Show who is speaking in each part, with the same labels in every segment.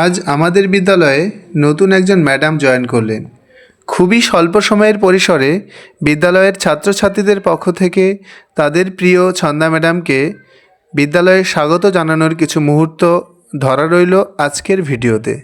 Speaker 1: আজ আমাদের বিদ্যালয়ে নতুন একজন ম্যাডাম জয়েন করলেন। খুবই স্বল্প সময়ের পরিসরে বিদ্যালয়ের ছাত্রছাত্রীদের পক্ষ থেকে তাদের প্রিয় ছন্দা ম্যাডামকে বিদ্যালয়ে স্বাগত জানানোর কিছু মুহূর্ত ধরা রইল আজকের ভিডিওতে।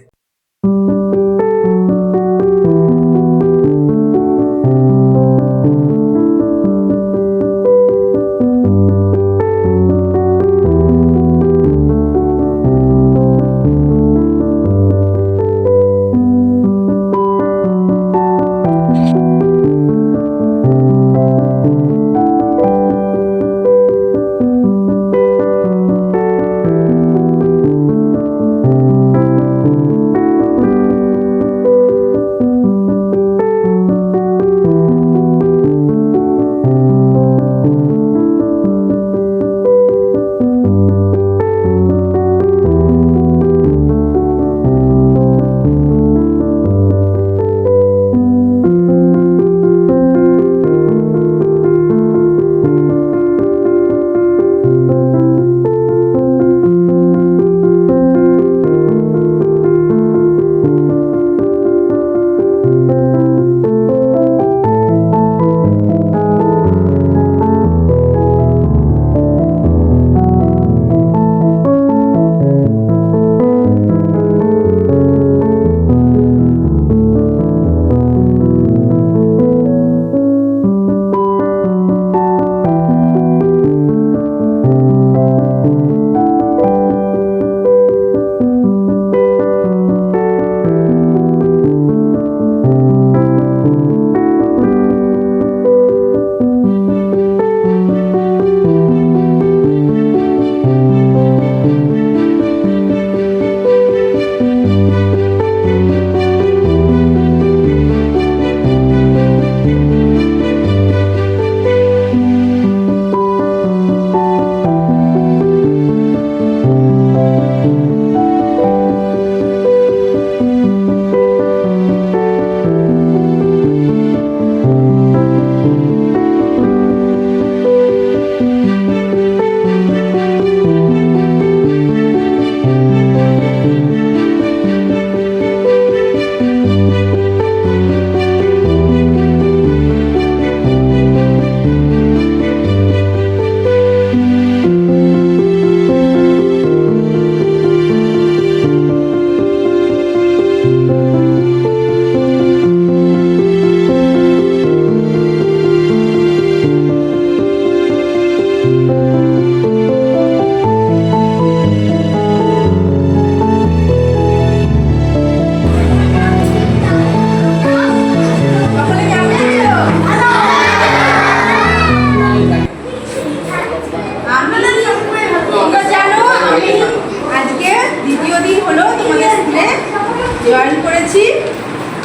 Speaker 2: জয়েন করেছি,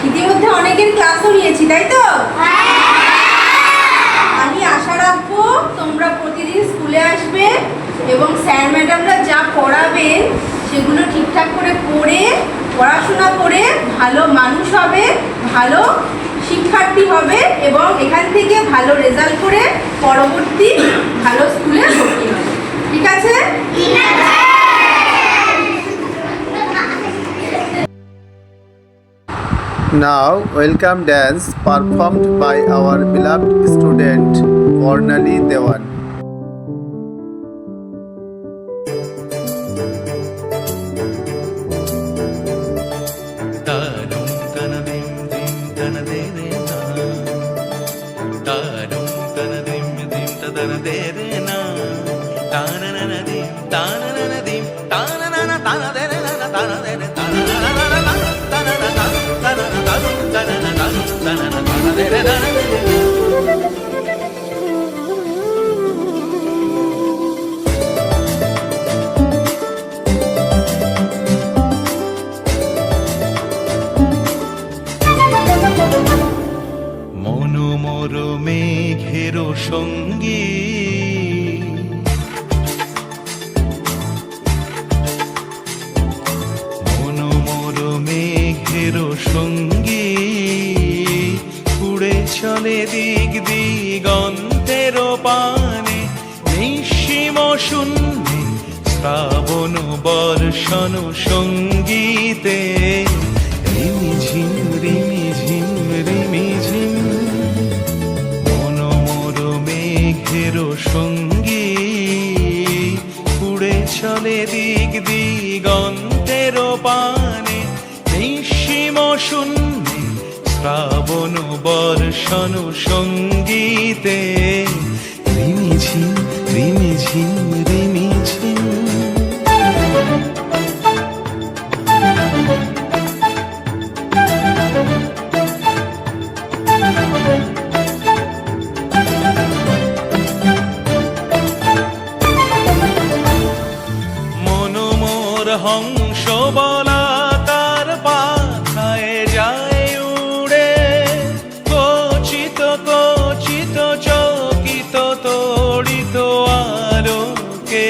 Speaker 2: ইতিমধ্যে অনেকের ক্লাসও নিয়েছি, তাই তো? আমি আশা রাখবো তোমরা প্রতিদিন স্কুলে আসবে এবং স্যার ম্যাডামরা যা পড়াবেন সেগুলো ঠিকঠাক করে পড়ে পড়াশোনা করে ভালো মানুষ হবে, ভালো শিক্ষার্থী হবে এবং এখান থেকে ভালো রেজাল্ট করে পরবর্তী ভালো স্কুলে ভর্তি হবে। ঠিক আছে?
Speaker 1: Now, welcome dance performed by our beloved student Varnali Dewan.
Speaker 3: মনোমর মেঘের সঙ্গী মনোমর মেঘের সঙ্গী উড়ে চলে দিক দিগন্তের পানে নিঃসীম শূন্যে শ্রাবণ বর্ষণ সঙ্গী দিগন্তের পানে, নিঃসীম শূন্যে শ্রাবণ বর্ষণ সঙ্গীতে, রিমিঝিম রিমিঝিম রিমিঝিম। হংস বলাকার পাখায় যায় উড়ে, কচিত কচিত চকিত তড়িত আলোকে।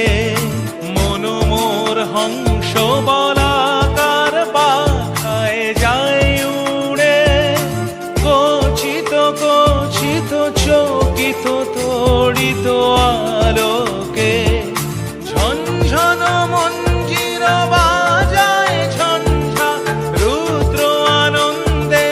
Speaker 3: মনোমোর হংস বলাকার পাখায় যায় উড়ে, কচিত কচিত চকিত তড়িত আলোকে। ঝনঝন মঞ্জির বাজায় ঝঞ্ঝা, রুদ্র আনন্দে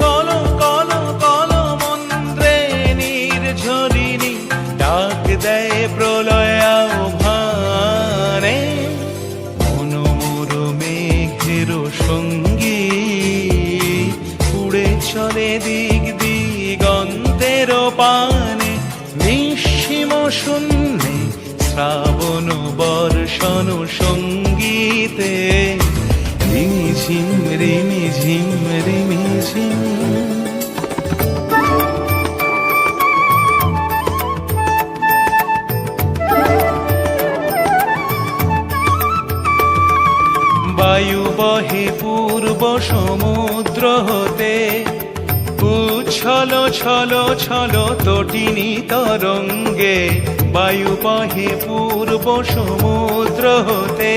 Speaker 3: কল কল কল মন্ত্রে নির্ঝরিণী, ডাক দেয় প্রলয় আহ্বানে। মনোমোর মেঘের সঙ্গী উড়ে চলে দিক দিগন্তের পানে, নিঃসীম শূন্যে শ্রাবণ বর্ষণ সঙ্গীতে, রিমিঝিম রিমিঝিম রিমিঝিম। বায়ু বহে পূর্ব সমুদ্র হতে, উচ্ছল ছল ছল তটিনী তরঙ্গে। বায়ু বহে পূর্ব সমুদ্র হতে,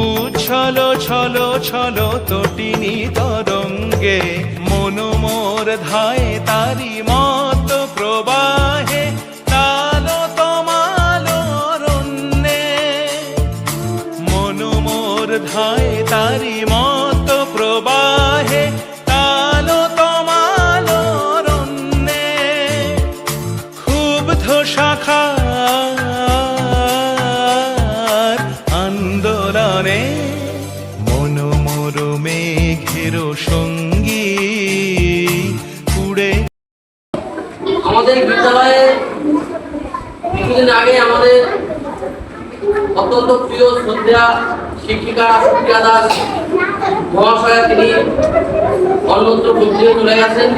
Speaker 3: উচ্ছল ছল ছল তটিনী তরঙ্গে। মনোমোর ধায় তারি মত প্রবাহে, তালো তমালো অরণ্যে। মনোমোর ধায় তারি মত প্রবাহে, তালো তমালো অরণ্যে। ক্ষুব্ধ শাখার আন্দোলনে, মনোমোর মেঘের সঙ্গী উড়ে।
Speaker 4: আমাদের বিদ্যালয়ে কিছুদিন আগে আমাদের অত্যন্ত প্রিয় শ্রদ্ধা শিক্ষিকা সুপ্রিয়া দাস মহাশয়া তিনি অন্যত্র বদলিয়ে চলে গেছেন।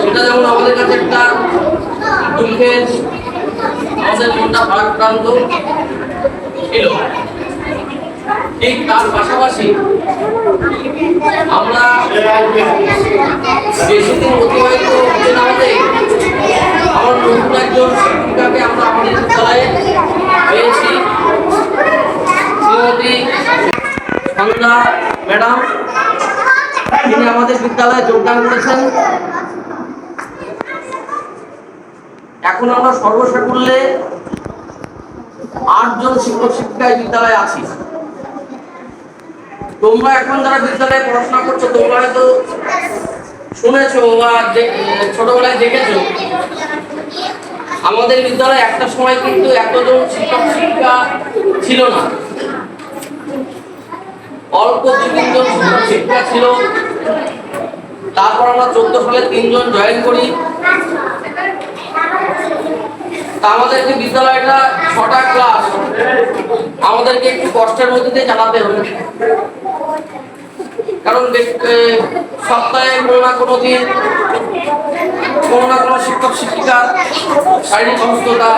Speaker 4: সেটা যেমন আমাদের কাছে একটা দুঃখের, আমাদের মনটা ভারাক্রান্ত ছিল, ঠিক তার পাশাপাশি আমরা বেশি দিন অতিবাহিত হতে না হতে আমার নতুন একজন শিক্ষিকাকে আমরা আমাদের বিদ্যালয়ে পেয়েছি, শ্রীমতী সন্ধ্যা ম্যাডাম। তিনি আমাদের বিদ্যালয়ে যোগদান করেছেন। এখন আমরা সর্বসাকুল্যে 8 জন শিক্ষক শিক্ষিকায় বিদ্যালয়ে আছি। তোমরা এখন যারা বিদ্যালয়ে পড়াশোনা করছো, তোমরা হয়তো শুনেছো বা ছোটবেলায় দেখেছো, আমাদের বিদ্যালয়ে একটা সময় কিন্তু এতজন শিক্ষক শিক্ষিকা ছিল না। অল্প 2-3 জন শিক্ষক শিক্ষিকা ছিল। তারপর আমরা 14 সালে 3 জন জয়েন করি। তা আমাদেরকে বিদ্যালয়টা 6টা ক্লাস আমাদেরকে একটু কষ্টের মধ্যে দিয়ে চালাতে হবে, কারণ সপ্তাহে কোনো না কোনো দিন কোনো না কোনো শিক্ষক শিক্ষিকার শারীরিক অসুস্থতা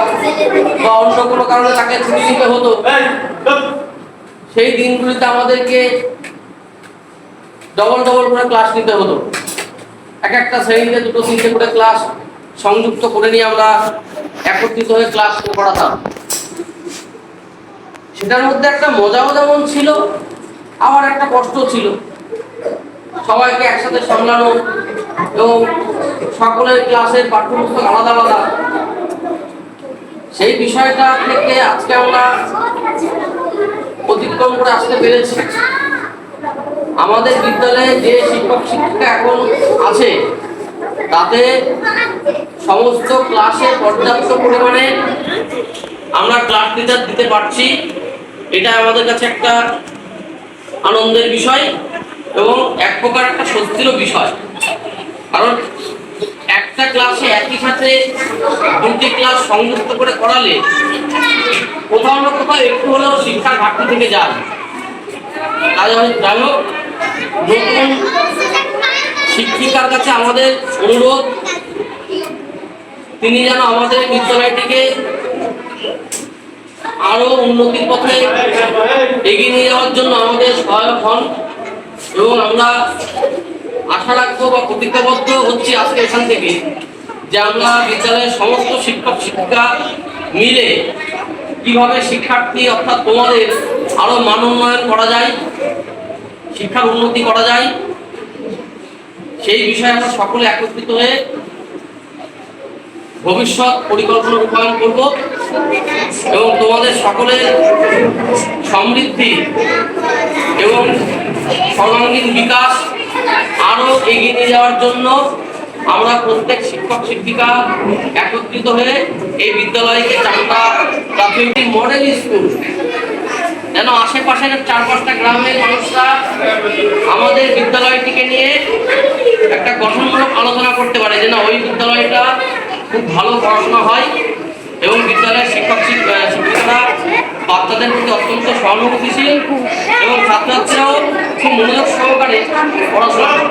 Speaker 4: বা অন্য কোনো কারণে তাকে ছুটি দিতে হতো। সেই দিনগুলিতে আমাদেরকে ডবল করে ক্লাস নিতে হতো। একটা শ্রেণীতে 2-3টে করে ক্লাস সংযুক্ত করে নিয়ে আমরা একত্রিত হয়ে ক্লাস করাতাম। সেটার মধ্যে একটা মজাও যেমন ছিল, আবার একটা কষ্ট ছিল। সবাইকে একসাথে সামলানো এবং সকলের ক্লাসের পাঠ্যপুস্তক আলাদা আলাদা, সেই বিষয়টা থেকে আজকে আমরা অতিক্রম করে আসতে পেরেছি। আমাদের বিদ্যালয়ে যে শিক্ষক শিক্ষিকা এখন আছে তাতে সমস্ত ক্লাসে পর্যাপ্ত পরিমাণে আমরা ক্লাস টিচার দিতে পারছি, এটা আমাদের কাছে একটা আনন্দের বিষয় এবং এক প্রকার একটা স্বস্তিরও বিষয়। কারণ একটা ক্লাসে একই সাথে দুটি ক্লাস সংযুক্ত করে করালে কোথাও না কোথাও একটু হলেও শিক্ষার ঘাটতি থেকে যায়। যাই হোক, নতুন শিক্ষিকার কাছে আমাদের অনুরোধ, তিনি যেন আমাদের বিদ্যালয়টিকে আরো উন্নতির পথে এগিয়ে নিয়ে যাওয়ার জন্য আমাদের সহায়ক হন। এবং আমরা আশা রাখবো বা প্রতিজ্ঞাবদ্ধ হচ্ছি আজকে এখান থেকে যে আমরা বিদ্যালয়ের সমস্ত শিক্ষক শিক্ষিকা মিলে কিভাবে শিক্ষার্থী অর্থাৎ তোমাদের আরো মান উন্নয়ন করা যায়, শিক্ষার উন্নতি করা যায়, সেই বিষয়ে আমরা সকলে একত্রিত হয়ে ভবিষ্যৎ পরিকল্পনা রূপায়ণ করব এবং তোমাদের সকলের সমৃদ্ধি এবং সর্বাঙ্গীন বিকাশ আরো এগিয়ে নিয়ে যাওয়ার জন্য আমরা প্রত্যেক শিক্ষক শিক্ষিকা একত্রিত হয়ে এই বিদ্যালয়কে চারটা প্রাথমিক মডেল স্কুল যেন আশেপাশের 4-5টা গ্রামের মানুষরা আমাদের বিদ্যালয়টিকে নিয়ে একটা গঠনমূলক আলোচনা করতে পারে যে না, ওই বিদ্যালয়টা খুব ভালো পড়াশোনা হয় এবং বিদ্যালয়ের শিক্ষক শিক্ষিকারা বাচ্চাদের প্রতি অত্যন্ত সহানুভূতিশীল এবং ছাত্রছাত্রীরাও খুব মনোযোগ সহকারে পড়াশোনা করে।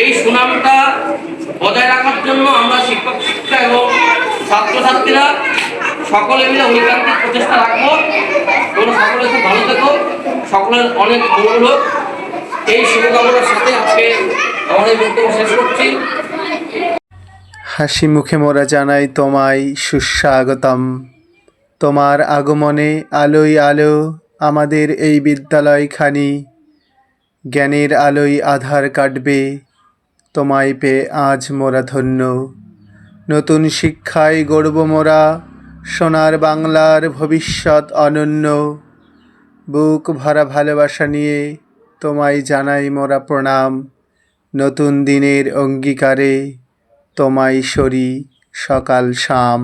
Speaker 4: এই সুনামটা বজায় রাখার জন্য আমরা শিক্ষক শিক্ষিকা এবং ছাত্রছাত্রীরা সকলে মিলে ঐকান্তিক প্রচেষ্টা রাখবো এবং সকলে খুব ভালো থেকো, সকলের অনেক মঙ্গল হোক, এই শুভকামনার সাথে আজকে আমাদের বক্তব্য শেষ করছি।
Speaker 1: হাসি মুখে মোরা জানাই তোমায় সুস্বাগতম। তোমার আগমনে আলোয় আলো আমাদের এই বিদ্যালয়খানি, জ্ঞানের আলোয় আধার কাটবে, তোমায় পেয়ে আজ মোরা ধন্য। নতুন শিক্ষায় গড়ব মোরা সোনার বাংলার ভবিষ্যৎ অনন্য। বুক ভরা ভালোবাসা নিয়ে তোমায় জানাই মোরা প্রণাম। নতুন দিনের অঙ্গীকারে তোমায় সরি সকাল শাম।